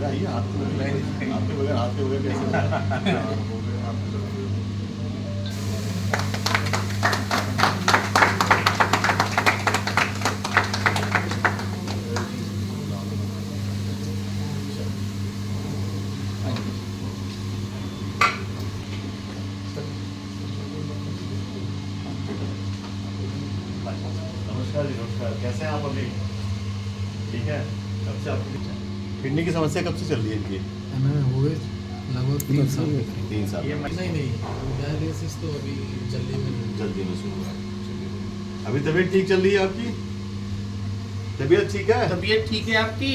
आइए हाथ के बगैर कैसे नमस्कार जी, नमस्कार। कैसे हैं आप अभी? ठीक है। कब से आपकी किडनी की समस्या कब से चल रही है इनकी? हो गए लगभग 3 साल। 3 साल। नहीं डायलिसिस तो अभी जल्दी में शुरू हुआ। चलिए। अभी तबीयत ठीक चल रही है आपकी? तबीयत ठीक है? तबीयत ठीक है आपकी?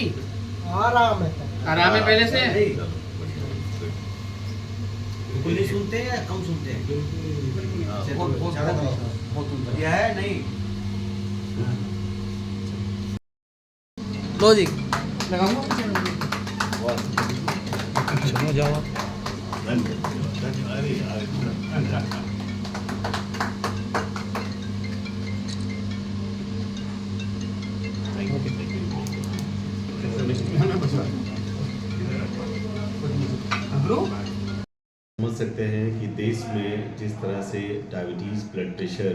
आराम है। आराम है पहले से? बिल्कुल नहीं सुनते हैं, कम सुनते हैं। बहुत बढ़िया है नहीं? लो जी लगाऊंगा। चलो जाओ। अरे यार समझ सकते हैं कि देश में जिस तरह से डायबिटीज़, ब्लड प्रेशर,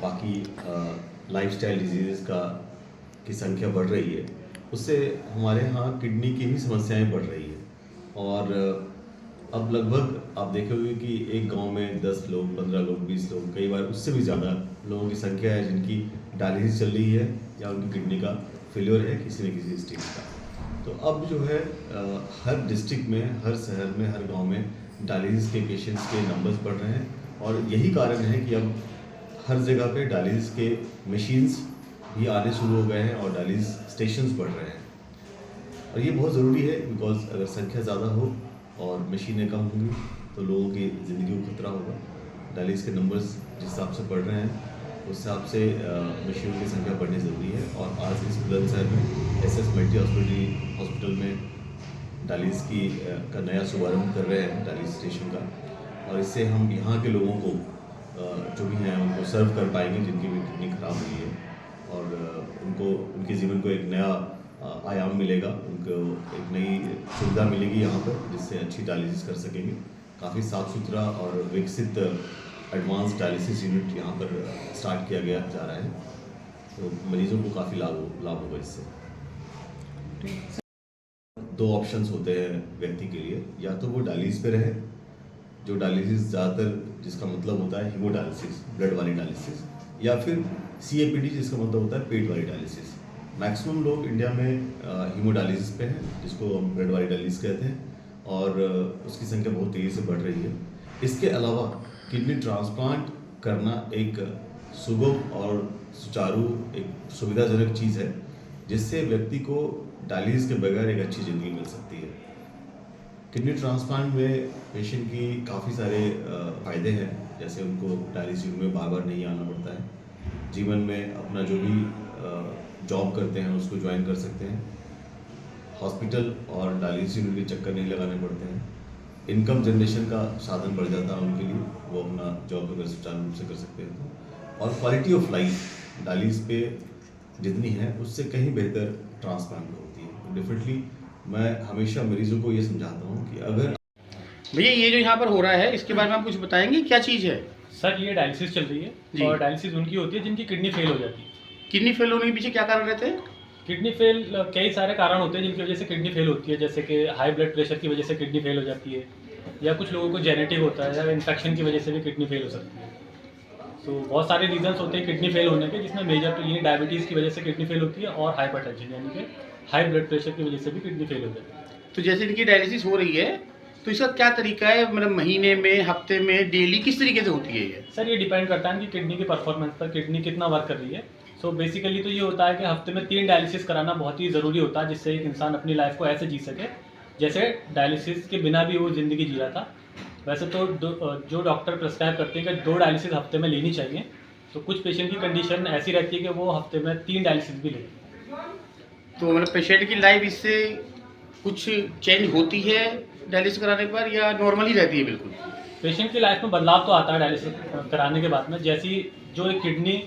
बाकी लाइफस्टाइल डिजीज़ की संख्या बढ़ रही है, उससे हमारे यहाँ किडनी की भी समस्याएं बढ़ रही है। और अब लगभग आप देखोगे कि एक गांव में 10 लोग, 15 लोग, 20 लोग, कई बार उससे भी ज़्यादा लोगों की संख्या है जिनकी डायलिसिस चल रही है या उनकी किडनी का फेलियर है किसी न किसी स्टेज का। तो अब जो है हर डिस्ट्रिक्ट में, हर शहर में, हर गांव में डायलिसिस के पेशेंट्स के नंबर्स बढ़ रहे हैं। और यही कारण है कि अब हर जगह पे डायलिसिस के मशीन्स भी आने शुरू हो गए हैं और डायलिसिस स्टेशंस बढ़ रहे हैं। और ये बहुत ज़रूरी है बिकॉज अगर संख्या ज़्यादा हो और मशीनें कम होंगी तो लोगों की ज़िंदगी को खतरा होगा। डायलिसिस के नंबर्स जिस हिसाब से बढ़ रहे हैं उस हिसाब से मशीनों की संख्या बढ़नी ज़रूरी है। और आज इस बुलंदशहर में एसएस मल्टी हॉस्पिटल में डायलिसिस का नया शुभारंभ कर रहे हैं, डायलिसिस स्टेशन का। और इससे हम यहाँ के लोगों को जो भी हैं उनको सर्व कर पाएंगे जिनकी भी किडनी खराब हुई है। और उनको उनके जीवन को एक नया आयाम मिलेगा, उनको एक नई सुविधा मिलेगी यहाँ पर जिससे अच्छी डायलिसिस कर सकेंगे। काफ़ी साफ़ सुथरा और विकसित एडवांस डायलिसिस यूनिट यहाँ पर स्टार्ट किया गया जा रहा है, तो मरीजों को काफ़ी लाभ होगा इससे। 2 ऑप्शंस होते हैं व्यक्ति के लिए, या तो वो डायलिसिस पे रहे, जो डायलिसिस ज़्यादातर जिसका मतलब होता है हीमोडायलिसिस, ब्लड वाली डायलिसिस, या फिर CAPD जिसका मतलब होता है पेट वाली डायलिसिस। मैक्सिमम लोग इंडिया में हीमोडायलिसिस पे हैं जिसको हम ब्लड वाली डायलिसिस कहते हैं, और उसकी संख्या बहुत तेज़ी से बढ़ रही है। इसके अलावा किडनी ट्रांसप्लांट करना एक सुगम और सुचारू, एक सुविधाजनक चीज़ है जिससे व्यक्ति को डायलिसिस के बगैर एक अच्छी ज़िंदगी मिल सकती है। किडनी ट्रांसप्लांट में पेशेंट की काफ़ी सारे फ़ायदे हैं, जैसे उनको डायलिसिस यूनिट में बार बार नहीं आना पड़ता है, जीवन में अपना जो भी जॉब करते हैं उसको ज्वाइन कर सकते हैं, हॉस्पिटल और डायलिसिस यूनिट के चक्कर नहीं लगाने पड़ते हैं, इनकम जनरेशन का साधन बढ़ जाता है उनके लिए, वो अपना जॉब अगर सुचारू रूप से कर सकते हैं तो। और क्वालिटी ऑफ लाइफ डायलिसिस पे जितनी है उससे कहीं बेहतर ट्रांसप्लांट में होती है। तो डेफिनेटली मैं हमेशा मरीजों को ये समझाता हूँ कि अगर भैया ये जो यहाँ पर हो रहा है इसके बारे में आप कुछ बताएंगे, क्या चीज़ है? सर ये डायलिसिस चल रही है और डायलिसिस उनकी होती है जिनकी किडनी फेल हो जाती है। किडनी फेल होने के पीछे क्या कारण रहते हैं? किडनी फेल कई सारे कारण होते हैं जिनकी वजह से किडनी फेल होती है, जैसे कि हाई ब्लड प्रेशर की वजह से किडनी फेल हो जाती है, या कुछ लोगों को जेनेटिक होता है, या इन्फेक्शन की वजह से भी किडनी फेल हो सकती है। तो बहुत सारे रीजंस होते हैं किडनी फेल होने के, जिसमें मेजर तो ये डायबिटीज़ की वजह से किडनी फेल होती है और हाइपरटेंशन यानी कि हाई ब्लड प्रेशर की वजह से भी किडनी फेल हो जाती है। तो जैसे इनकी डायलिसिस हो रही है तो इसका क्या तरीका है, मतलब महीने में, हफ्ते में, डेली, किस तरीके से होती है ये? सर ये डिपेंड करता है कि किडनी की परफॉर्मेंस पर, किडनी कितना वर्क कर रही है। सो बेसिकली तो ये होता है कि हफ्ते में 3 डायलिसिस कराना बहुत ही ज़रूरी होता है, जिससे एक इंसान अपनी लाइफ को ऐसे जी सके जैसे डायलिसिस के बिना भी वो ज़िंदगी जी रहा था। वैसे तो जो डॉक्टर प्रिस्क्राइब करते हैं कि 2 डायलिसिस हफ्ते में लेनी चाहिए, तो कुछ पेशेंट की कंडीशन ऐसी रहती है कि वो हफ्ते में 3 डायलिसिस भी लेते हैं। तो मतलब पेशेंट की लाइफ इससे कुछ चेंज होती है डायलिसिस कराने के बाद या नॉर्मल ही रहती है बिल्कुल? पेशेंट की लाइफ में बदलाव तो आता है डायलिसिस कराने के बाद में। जैसी जो एक किडनी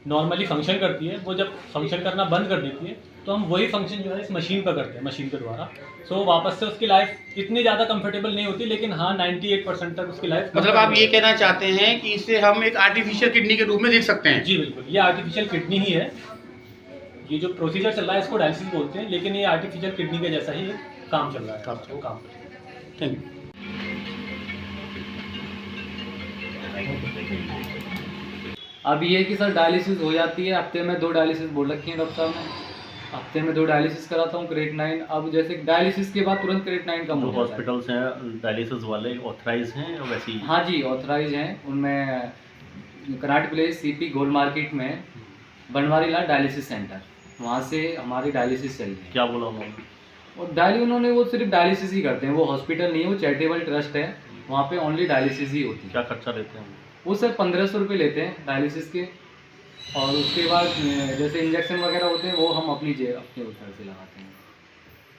नॉर्मली फंक्शन करती है, वो जब फंक्शन करना बंद कर देती है तो हम वही फंक्शन जो है इस मशीन पर करते हैं, मशीन के द्वारा। सो वापस से उसकी लाइफ इतनी ज़्यादा कंफर्टेबल नहीं होती, लेकिन हाँ 98% तक उसकी लाइफ। मतलब आप ये कहना चाहते हैं कि इसे हम एक आर्टिफिशियल किडनी के रूप में देख सकते हैं? जी बिल्कुल, ये आर्टिफिशियल किडनी ही है। ये जो प्रोसीजर चल रहा है इसको डायलिसिस बोलते हैं, लेकिन ये आर्टिफिशियल किडनी के जैसा ही काम चल रहा है। काम थैंक यू। अब ये है कि सर डायलिसिस हो जाती है, हफ्ते में 2 डायलिसिस बोल रखी है डॉक्टर साहब ने। हफ्ते में 2 डायलिसिस कराता हूँ, क्रेटनाइन। अब जैसे डायलिसिस के बाद तुरंत क्रेटनाइन कम जो हो जाता है। हॉस्पिटल्स हैं डायलिसिस वाले ऑथराइज हैं या वैसे ही? हाँ जी, ऑथराइज हैं। उनमें कनाट प्लेस सीपी गोल मार्केट में बनवारी लाल डायलिसिस सेंटर, वहाँ से हमारी डायलिसिस चल रही है। क्या बोला उन्होंने? और उन्होंने वो सिर्फ डायलिसिस ही करते हैं, वो हॉस्पिटल नहीं है, वो चैरिटेबल ट्रस्ट है, वहाँ पे ओनली डायलिसिस ही होती है। क्या खर्चा लेते हैं? वो सर 1500 रुपये लेते हैं डायलिसिस के, और उसके बाद जैसे इंजेक्शन वगैरह होते हैं वो हम अपनी अपने उतर से लगाते हैं।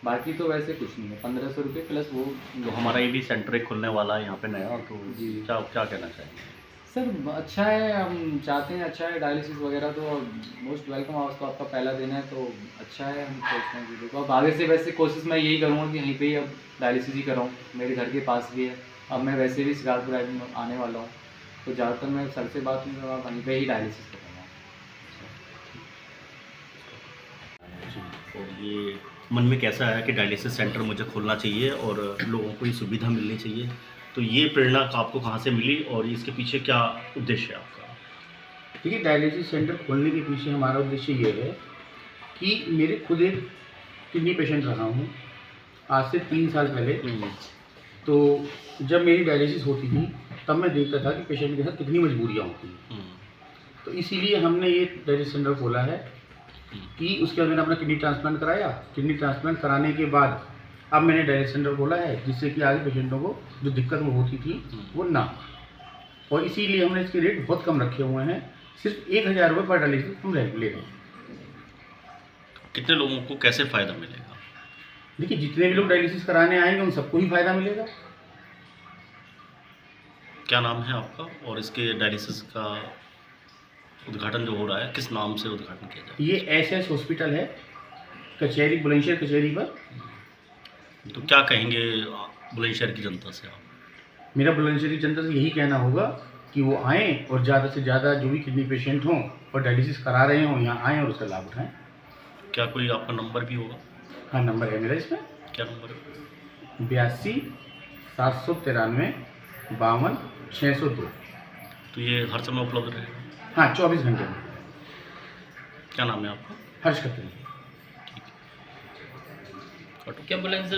बाकी तो वैसे कुछ नहीं है, 1500 रुपये प्लस वो। तो हमारा ये भी सेंटर एक खुलने वाला है यहाँ पे नया, तो जी। क्या क्या कहना चाहेंगे? सर अच्छा है, हम चाहते हैं अच्छा है, डायलिसिस वगैरह तो मोस्ट वेलकम। उसको आपका पहला दिन है तो अच्छा है, हम सोचते हैं कि देखो अब आगे से वैसे कोशिश मैं यही करूँगा कि यहीं पे ही अब डायलिसिस ही कराऊँ। मेरे घर के पास भी है, अब मैं वैसे भी शिकारपुर आने वाला हूँ, तो ज़्यादातर मैं सर से बात नहीं करूँगा, वहीं पे ही डायलिसिस करूँगा। और ये मन में कैसा आया कि डायलिसिस सेंटर मुझे खोलना चाहिए और लोगों को ये सुविधा मिलनी चाहिए? तो ये प्रेरणा आपको कहाँ से मिली और इसके पीछे क्या उद्देश्य है आपका? देखिए, डायलिसिस सेंटर खोलने के पीछे हमारा उद्देश्य ये है कि मेरे खुद एक किडनी पेशेंट रहा हूँ आज से 3 साल पहले। तो जब मेरी डायलिसिस होती थी तब मैं देखता था कि पेशेंट के साथ कितनी मजबूरियाँ होती हैं। तो इसीलिए हमने ये डायलिसिस सेंटर खोला है कि उसके बाद मैंने अपना किडनी ट्रांसप्लांट कराया। किडनी ट्रांसप्लांट कराने के बाद अब मैंने डायलिसिस सेंटर खोला है, जिससे कि आगे पेशेंटों को जो दिक्कत वो होती थी वो ना हो। और इसीलिए हमने इसके रेट बहुत कम रखे हुए हैं, सिर्फ 1000 रुपये पर डायलिसिस हम ले रहे हैं। कितने लोगों को कैसे फ़ायदा मिलेगा? देखिए, जितने भी लोग डायलिसिस कराने आएंगे उन सबको ही फ़ायदा मिलेगा। क्या नाम है आपका और इसके डायलिसिस का उद्घाटन जो हो रहा है किस नाम से उद्घाटन किया जाए? ये SS हॉस्पिटल है, कचहरी, बुलंदशहर कचहरी पर। तो क्या कहेंगे बुलंदशहर की जनता से आप? मेरा बुलंदशहर की जनता से यही कहना होगा कि वो आएँ और ज़्यादा से ज़्यादा जो भी किडनी पेशेंट हों और डायलिसिस करा रहे हों यहाँ आएँ और उसका लाभ उठाएँ। क्या कोई आपका नंबर भी होगा? हाँ, नंबर है मेरा इसमें, क्या नंबर है? 82 793 52 602। तो ये हर समय उपलब्ध रहेगा? हाँ, 24 घंटे में। क्या नाम है आपका? हर्ष खत्री। क्या बोलेंगे सर?